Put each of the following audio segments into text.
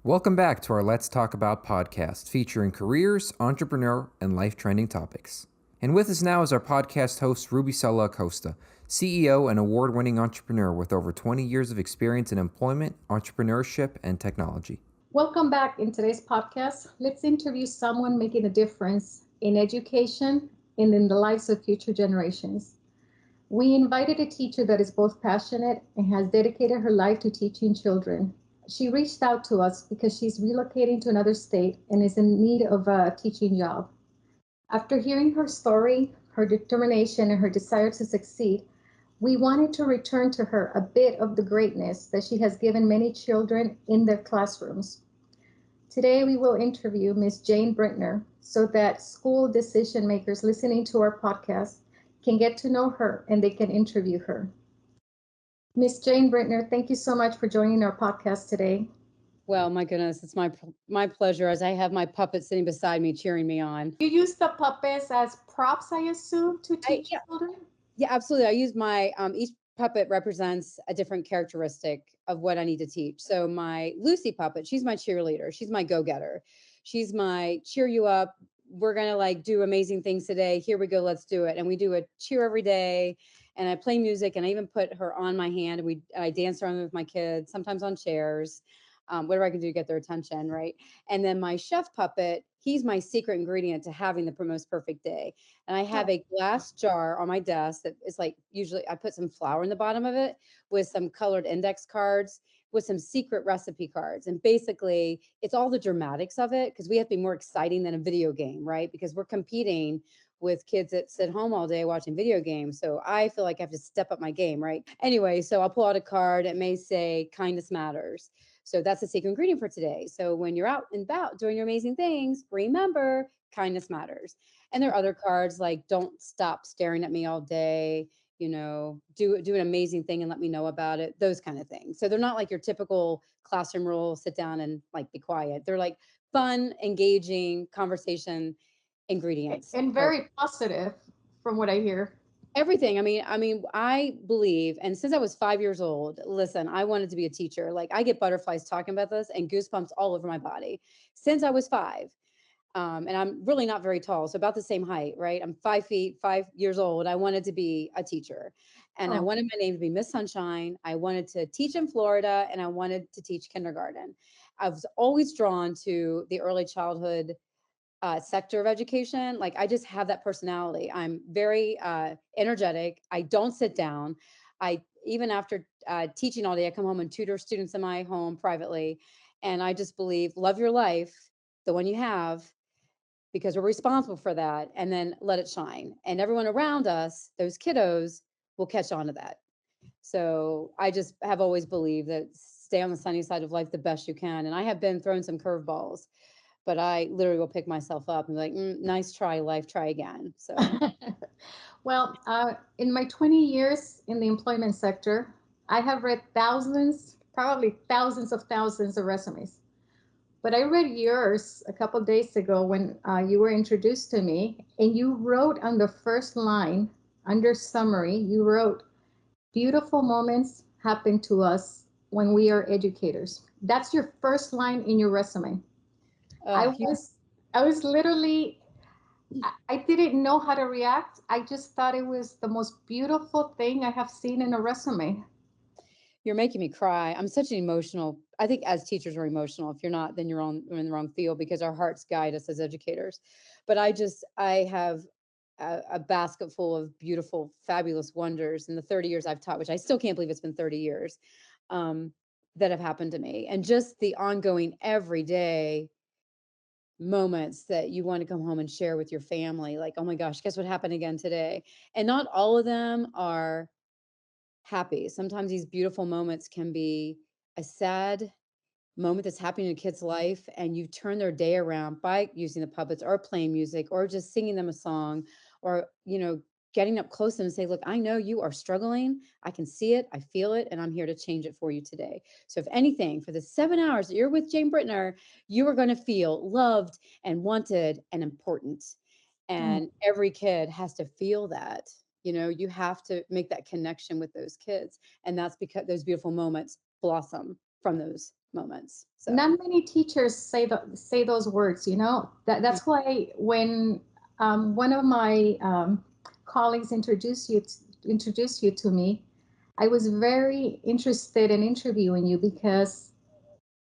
Welcome back to our Let's Talk About podcast featuring careers, entrepreneur, and life trending topics. And with us now is our podcast host, Rubicela Acosta, CEO and award winning entrepreneur with over 20 years of experience in employment, entrepreneurship, and technology. Welcome back. In today's podcast, let's interview someone making a difference in education and in the lives of future generations. We invited a teacher that is both passionate and has dedicated her life to teaching children. She reached out to us because she's relocating to another state and is in need of a teaching job. After hearing her story, her determination, and her desire to succeed, we wanted to return to her a bit of the greatness that she has given many children in their classrooms. Today, we will interview Ms. Jane Britner so that school decision makers listening to our podcast can get to know her and they can interview her. Ms. Jane Britner, thank you so much for joining our podcast today. Well, my goodness, it's my pleasure as I have my puppet sitting beside me cheering me on. You use the puppets as props, I assume, to teach Yeah, children? yeah, absolutely. I use my each puppet represents a different characteristic of what I need to teach. So my Lucy puppet, she's my cheerleader. She's my go-getter. She's my cheer you up. We're gonna like do amazing things today. Here we go, let's do it. And we do a cheer every day. And I play music, and I even put her on my hand. I dance around with my kids, sometimes on chairs, whatever I can do to get their attention, right? And then my chef puppet, he's my secret ingredient to having the most perfect day. And I have a glass jar on my desk that is like, usually I put some flour in the bottom of it with some colored index cards with some secret recipe cards. And basically, it's all the dramatics of it because we have to be more exciting than a video game, right? Because we're competing with kids that sit home all day watching video games. So I feel like I have to step up my game, right? Anyway, so I'll pull out a card. It may say kindness matters. So that's the secret ingredient for today. So when you're out and about doing your amazing things, remember kindness matters. And there are other cards like don't stop staring at me all day, do an amazing thing and let me know about it, those kind of things. So they're not like your typical classroom rule, sit down and like be quiet. They're like fun, engaging conversation ingredients. And very positive, from what I hear. Everything. I believe, and since I was 5 years old, listen, I wanted to be a teacher. Like I get butterflies talking about this and goosebumps all over my body since I was five. And I'm really not very tall, so about the same height, right? I'm 5 feet, 5 years old. I wanted to be a teacher, and I Oh, wanted my name to be Miss Sunshine. I wanted to teach in Florida, and I wanted to teach kindergarten. I was always drawn to the early childhood sector of education. Like I just have that personality. I'm very energetic. I don't sit down. I even after teaching all day, I come home and tutor students in my home privately, and I just believe love your life, the one you have, because we're responsible for that, and then let it shine. And everyone around us, those kiddos, will catch on to that. So I just have always believed that stay on the sunny side of life the best you can. And I have been thrown some curveballs, but I literally will pick myself up and be like, nice try, life, try again. So, well, in my 20 years in the employment sector, I have read thousands, probably thousands of resumes. But I read yours a couple of days ago when you were introduced to me, and you wrote on the first line under summary, you wrote, beautiful moments happen to us when we are educators. That's your first line in your resume. I you, was I was literally I didn't know how to react. I just thought it was the most beautiful thing I have seen in a resume. you're making me cry. I'm such an emotional. I think as teachers we're emotional. If you're not, then you're in the wrong field because our hearts guide us as educators. But I have a basket full of beautiful, fabulous wonders in the 30 years I've taught, which I still can't believe it's been 30 years, um, that have happened to me. And just the ongoing everyday moments that you want to come home and share with your family. Like, oh my gosh, guess what happened again today? And not all of them are happy. Sometimes these beautiful moments can be a sad moment that's happening in a kid's life, and you turn their day around by using the puppets or playing music or just singing them a song, or getting up close to them and say, look, I know you are struggling, I can see it, I feel it, and I'm here to change it for you today. So if anything, for the 7 hours that you're with Jane Britner, you are going to feel loved and wanted and important. Mm. And every kid has to feel that. You have to make that connection with those kids, and that's because those beautiful moments blossom from those moments. So Not many teachers say those words, you know. That's why when one of my colleagues introduced you to me, I was very interested in interviewing you because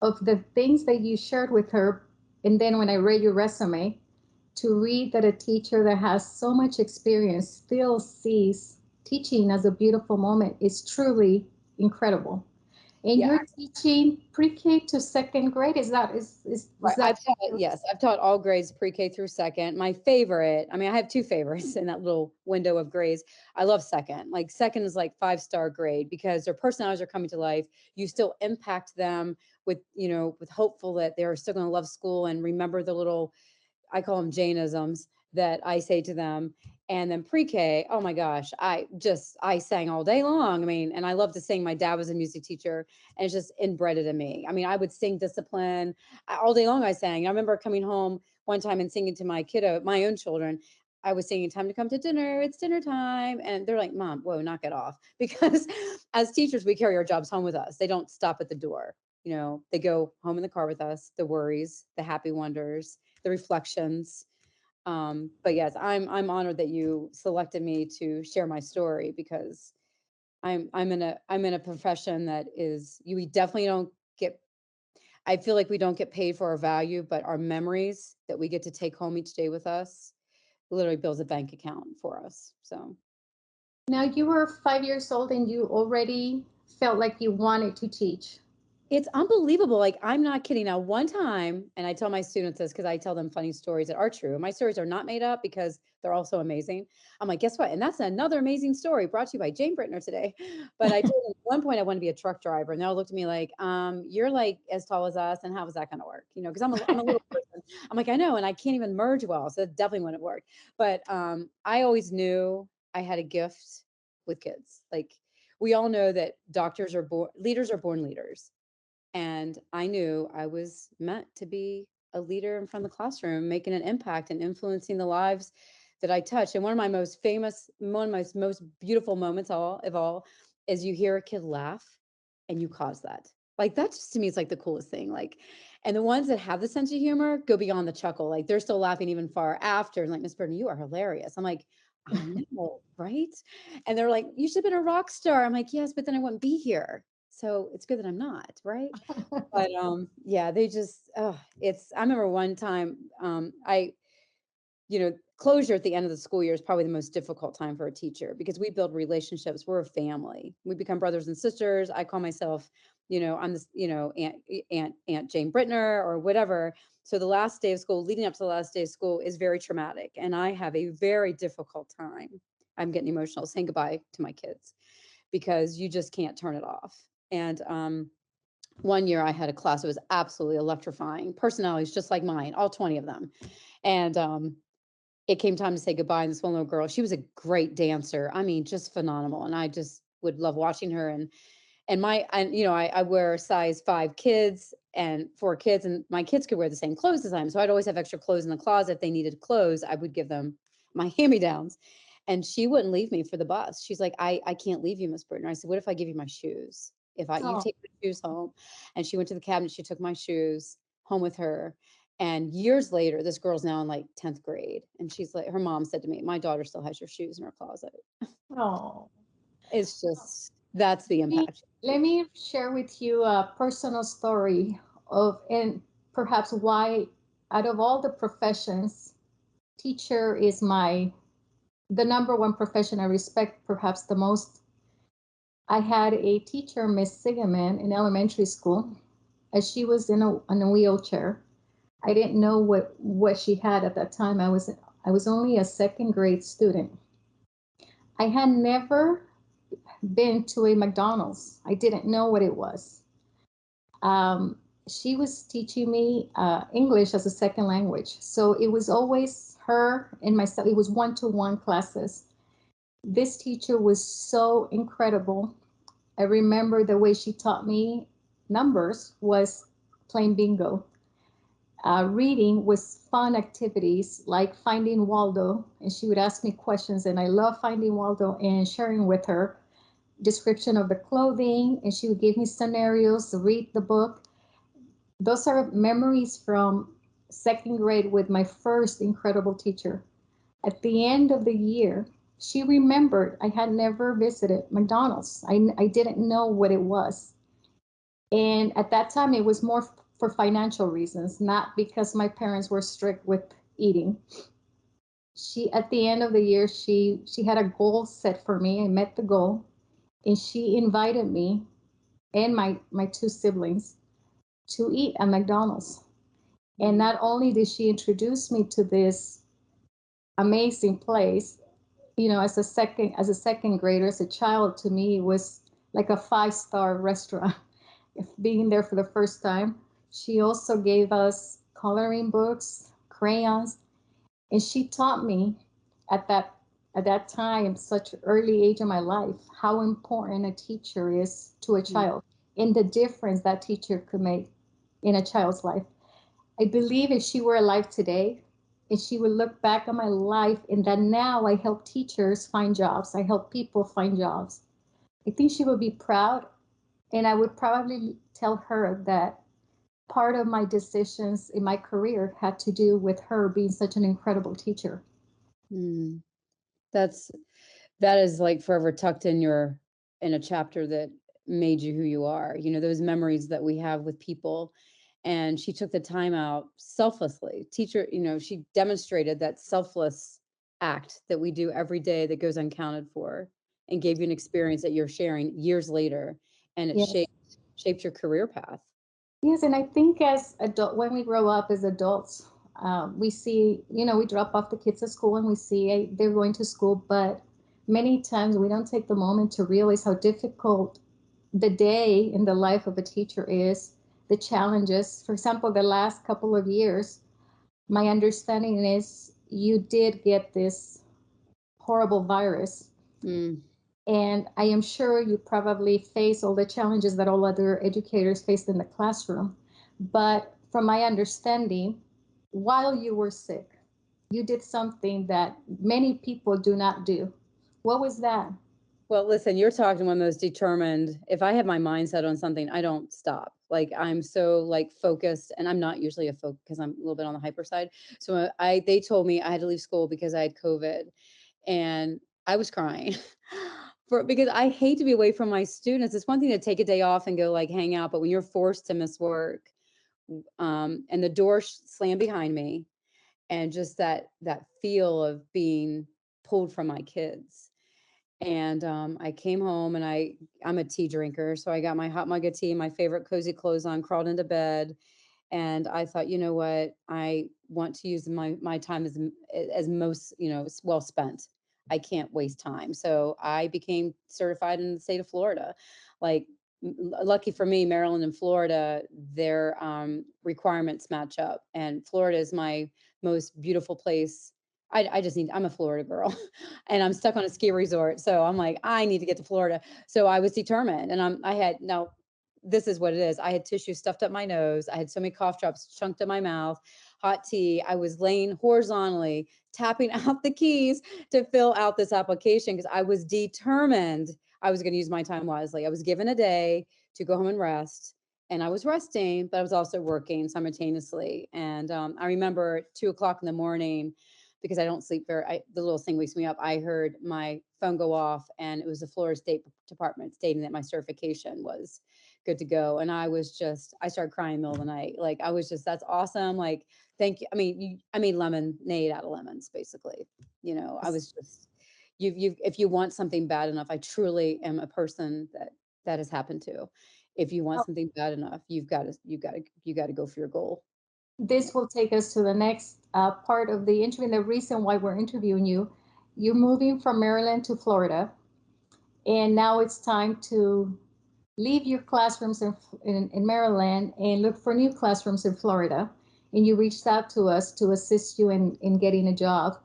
of the things that you shared with her. And then when I read your resume, to read that a teacher that has so much experience still sees teaching as a beautiful moment is truly incredible. And yeah. you're teaching pre-K to second grade. Is Right. that Yes, I've taught all grades pre-K through second. My favorite, I mean, I have two favorites in that little window of grades. I love second. Like second is like 5-star grade because their personalities are coming to life. You still impact them with, with hopeful that they're still going to love school and remember the little, I call them Jainisms that I say to them. And then pre-K, oh my gosh, I sang all day long. I mean, and I love to sing. My dad was a music teacher and it's just inbred in me. I mean, I would sing discipline all day long. I sang. I remember coming home one time and singing to my kiddo, my own children. I was singing "Time to Come to Dinner." It's dinner time, and they're like, "Mom, whoa, knock it off!" Because as teachers, we carry our jobs home with us. They don't stop at the door. They go home in the car with us. The worries, the happy wonders, the reflections. But yes, I'm honored that you selected me to share my story because I'm in a profession that is we definitely don't get. I feel like we don't get paid for our value, but our memories that we get to take home each day with us literally builds a bank account for us. So now you were 5 years old and you already felt like you wanted to teach. it's unbelievable. Like, I'm not kidding. Now, one time, and I tell my students this because I tell them funny stories that are true. My stories are not made up because they're also amazing. I'm like, guess what? And that's another amazing story brought to you by Jane Britner today. But I told them at one point I want to be a truck driver, and they all looked at me like, you're like as tall as us, and how is that going to work? Because I'm a little person. I'm like, I know, and I can't even merge well, so it definitely wouldn't work. But I always knew I had a gift with kids. Like, we all know that doctors are born leaders are born leaders, and I knew I was meant to be a leader in front of the classroom, making an impact and influencing the lives that I touch. And one of my most beautiful moments of all is you hear a kid laugh and you cause that. Like, that just to me is like the coolest thing. Like, and the ones that have the sense of humor go beyond the chuckle. Like, they're still laughing even far after. And like, Miss Burton, you are hilarious. I'm like, I know, right? And they're like, you should have been a rock star. I'm like, yes, but then I wouldn't be here. So it's good that I'm not, right? But yeah, they just I remember one time closure at the end of the school year is probably the most difficult time for a teacher because we build relationships. We're a family. We become brothers and sisters. I call myself, I'm this, Aunt Jane Britner or whatever. So the last day of school, leading up to the last day of school, is very traumatic, and I have a very difficult time. I'm getting emotional saying goodbye to my kids because you just can't turn it off. And one year I had a class that was absolutely electrifying, personalities just like mine, all 20 of them. And it came time to say goodbye. And this one little girl, she was a great dancer. I mean, just phenomenal. And I just would love watching her. I wear size 5 kids and 4 kids, and my kids could wear the same clothes as I am. So I'd always have extra clothes in the closet. If they needed clothes, I would give them my hand-me-downs. And she wouldn't leave me for the bus. She's like, I can't leave you, Miss Burton. I said, what if I give you my shoes? You Oh, take my shoes home. And she went to the cabinet, she took my shoes home with her. And years later, this girl's now in like 10th grade. And she's like, her mom said to me, my daughter still has your shoes in her closet. oh. It's just, that's the Let me, impact. let me share with you a personal story of, and perhaps why, out of all the professions, teacher is the number one profession I respect perhaps the most. I had a teacher, Miss Sigeman, in elementary school, as she was in a wheelchair. I didn't know what she had at that time. I was only a second grade student. I had never been to a McDonald's. I didn't know what it was. Um, she was teaching me English as a second language. So it was always her and myself. It was one-to-one classes. This teacher was so incredible. I remember the way she taught me numbers was playing bingo. Reading was fun activities like Finding Waldo, and she would ask me questions, and I love Finding Waldo and sharing with her description of the clothing, and she would give me scenarios to read the book. Those are memories from second grade with my first incredible teacher. At the end of the year, she remembered I had never visited McDonald's. I didn't know what it was. And at that time, it was more for financial reasons, not because my parents were strict with eating. She, at the end of the year, she had a goal set for me. I met the goal, and she invited me and my two siblings to eat at McDonald's. And not only did she introduce me to this amazing place, as a second grader, as a child, to me it was like a five-star restaurant. Being there for the first time, she also gave us coloring books, crayons, and she taught me at that time, such early age in my life, how important a teacher is to a Mm. child and the difference that teacher could make in a child's life. I believe if she were alive today, and she would look back on my life and that now I help teachers find jobs, I help people find jobs, I think she would be proud. And I would probably tell her that part of my decisions in my career had to do with her being such an incredible teacher. Mm. That's that is like forever tucked in your in a chapter that made you who you are. You know, those memories that we have with people. And she took the time out selflessly. Teacher, you know, she demonstrated that selfless act that we do every day that goes uncounted for and gave you an experience that you're sharing years later and it Yes. shaped your career path. Yes, and I think as adult, when we grow up as adults, we see, we drop off the kids at school and we see they're going to school, but many times we don't take the moment to realize how difficult the day in the life of a teacher is, the challenges. For example, the last couple of years, my understanding is you did get this horrible virus. Mm. And I am sure you probably face all the challenges that all other educators faced in the classroom. But from my understanding, while you were sick, you did something that many people do not do. What was that? Well, listen, you're talking to one of those determined. If I have my mind set on something, I don't stop. Like I'm so like focused, and I'm not usually a focus because I'm a little bit on the hyper side. So I they told me I had to leave school because I had COVID, and I was crying for because I hate to be away from my students. It's one thing to take a day off and go like hang out, but when you're forced to miss work, and the door slammed behind me, and just that feel of being pulled from my kids and I came home and I'm a tea drinker, so I got my hot mug of tea, my favorite cozy clothes on, crawled into bed, and I thought, you know what, I want to use my time as most well spent. I can't waste time, so I became certified in the state of Florida. Like lucky for me, Maryland and Florida, their requirements match up, and Florida is my most beautiful place. I just need, I'm a Florida girl and I'm stuck on a ski resort. So I'm like, I need to get to Florida. So I was determined and I had, now this is what it is. I had tissue stuffed up my nose. I had so many cough drops chunked in my mouth, hot tea. I was laying horizontally, tapping out the keys to fill out this application because I was determined I was going to use my time wisely. I was given a day to go home and rest. And I was resting, but I was also working simultaneously. And I remember 2 o'clock in the morning, because I don't sleep the little thing wakes me up. I heard my phone go off and it was the Florida State Department stating that my certification was good to go. And I started crying in the middle of the night. Like I was just, that's awesome. Like, thank you. I mean, I made lemonade out of lemons, basically. I was just, if you want something bad enough, I truly am a person that has happened to. If you want something bad enough, you got to go for your goal. This will take us to the next part of the interview. The reason why we're interviewing you, you're moving from Maryland to Florida, and now it's time to leave your classrooms in Maryland and look for new classrooms in Florida. And you reached out to us to assist you in getting a job.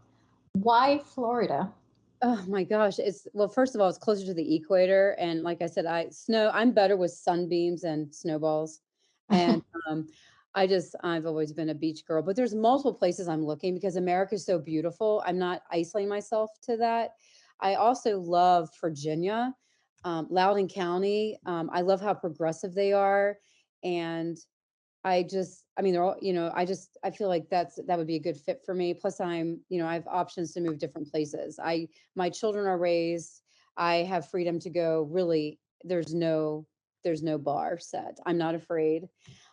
Why Florida? Oh my gosh, it's well, first of all, it's closer to the equator, and like I said, I'm better with sunbeams and snowballs, and I've always been a beach girl, but there's multiple places I'm looking because America is so beautiful. I'm not isolating myself to that. I also love Virginia, Loudoun County. I love how progressive they are, and I mean, they're all, I feel like that would be a good fit for me. Plus I have options to move different places. My children are raised. I have freedom to go. Really, there's no bar set. I'm not afraid.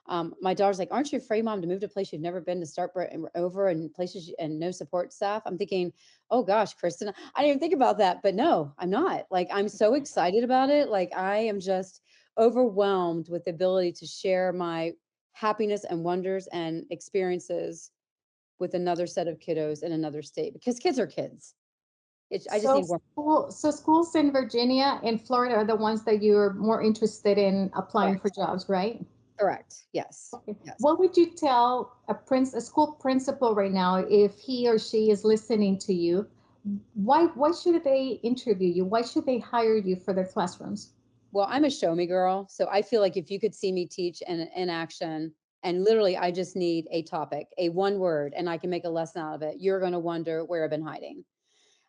My daughter's like, aren't you afraid, Mom, to move to a place you've never been, to start over and places and no support staff? I'm thinking, oh gosh, Kristen, I didn't even think about that. But no, I'm not. Like, I'm so excited about it. Like, I am just overwhelmed with the ability to share my happiness and wonders and experiences with another set of kiddos in another state, because kids are kids. I just So need more. schools in Virginia and Florida are the ones that you're more interested in applying for Correct. jobs, right? Correct. Yes. Okay. Yes. What would you tell a school principal right now if he or she is listening to you? Why should they interview you? Why should they hire you for their classrooms? Well, I'm a show me girl. So I feel like if you could see me teach in action, and literally I just need a topic, a one word, and I can make a lesson out of it, you're going to wonder where I've been hiding.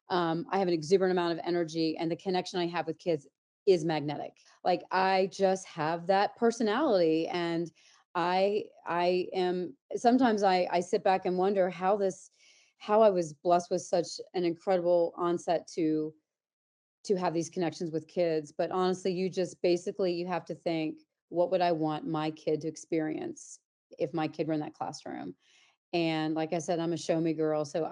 I have an exuberant amount of energy, and the connection I have with kids is magnetic. Like, I just have that personality, and I am sometimes I sit back and wonder how I was blessed with such an incredible onset to have these connections with kids. But honestly, you just basically you have to think, what would I want my kid to experience if my kid were in that classroom? And like I said, I'm a show me girl. So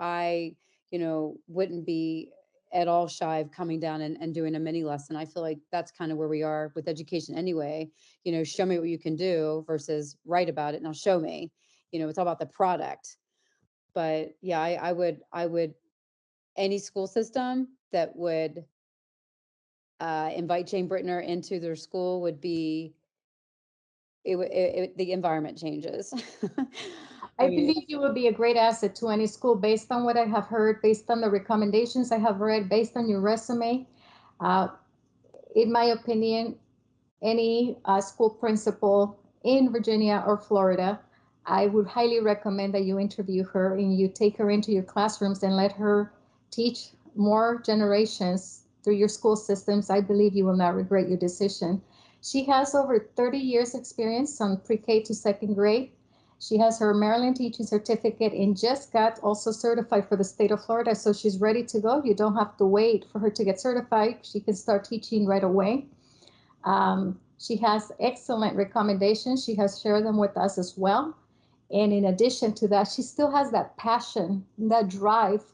wouldn't be at all shy of coming down and doing a mini lesson. I feel like that's kind of where we are with education anyway. Show me what you can do versus write about it. Now show me. It's all about the product. But yeah, I would any school system that would invite Jane Britner into their school would be the environment changes. I I mean, believe you would be a great asset to any school based on what I have heard, based on the recommendations I have read, based on your resume. Uh, in my opinion, any school principal in Virginia or Florida, I would highly recommend that you interview her and you take her into your classrooms and let her teach more generations through your school systems. I believe you will not regret your decision. She has over 30 years experience on pre-K to second grade. She has her Maryland teaching certificate and just got also certified for the state of Florida. So she's ready to go. You don't have to wait for her to get certified. She can start teaching right away. She has excellent recommendations. She has shared them with us as well. And in addition to that, she still has that passion, that drive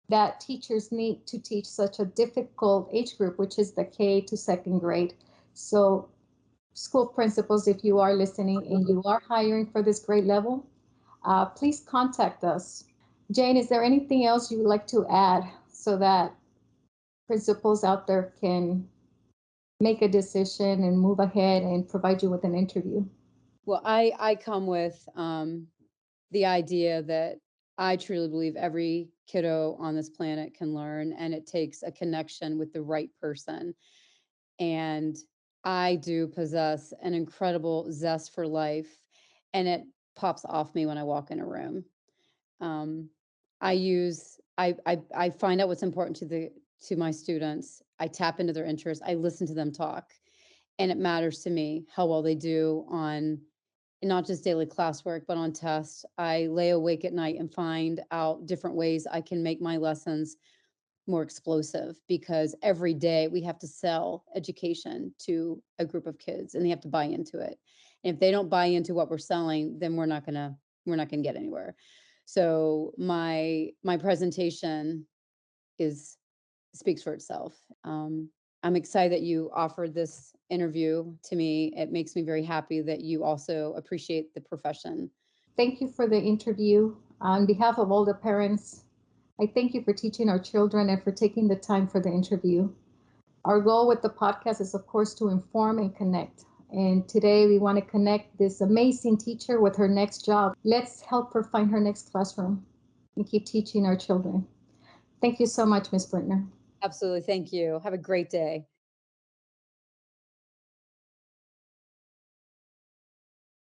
that teachers need to teach such a difficult age group, which is the K to second grade. So, school principals, if you are listening and you are hiring for this grade level, please contact us. Jane, is there anything else you would like to add so that principals out there can make a decision and move ahead and provide you with an interview? well, I come with the idea that I truly believe every kiddo on this planet can learn, and it takes a connection with the right person. And I do possess an incredible zest for life, and it pops off me when I walk in a room. Um, I find out what's important to my students. I tap into their interests. I listen to them talk, and it matters to me how well they do on not just daily classwork, but on tests. I lay awake at night and find out different ways I can make my lessons more explosive, because every day we have to sell education to a group of kids and they have to buy into it. And if they don't buy into what we're selling, then we're not gonna get anywhere. So my presentation is speaks for itself. I'm excited that you offered this interview to me. It makes me very happy that you also appreciate the profession. Thank you for the interview. On behalf of all the parents, I thank you for teaching our children and for taking the time for the interview. Our goal with the podcast is, of course, to inform and connect. And today we want to connect this amazing teacher with her next job. Let's help her find her next classroom and keep teaching our children. Thank you so much, Ms. Britner. Absolutely. Thank you. Have a great day.